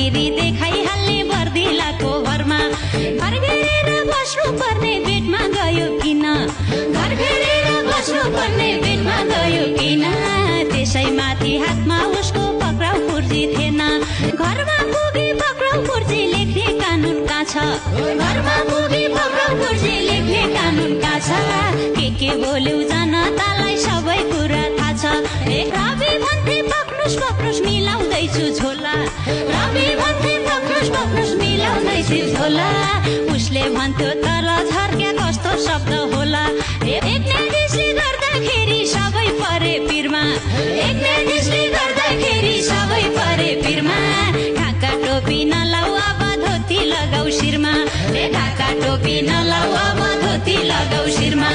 फेरि देखाइहाल्ने बर्दिलाको घरमा घर घेरेर बस्नु पर्ने बेडमा गयो किन घर घेरेर बस्नु पर्ने बेडमा गयो किन त्यसैमाथि हातमा उसको पक्राउ पुर्जी थिएन घरमा पुगी पक्राउ पुर्जी लेख्ने कानुन कहाँ छ घरमा पुगी पक्राउ पुर्जी लेख्ने कानुन कहाँ छ के बोल्यौ जनतालाई सबै कुरा थाहा छ रवि भन्थे पक्नुस् पक्नुस् मिलाउँदैछु झोला रवि भन्थे पक्नुस् मिलाउँदैछु झोला उसले भन्थ्यो तर झर्क्या कस्तो शब्द होला एक न्यायाधीशले गर्दाखेरि सबै परे पिरमा एक न्यायाधीशले गर्दाखेरि सबै परे पिरमा ढाका टोपी नलाऊ अब धोती लगाऊ शिरमा ढाका टोपी नलाऊ अब धोती लगाऊ शिरमा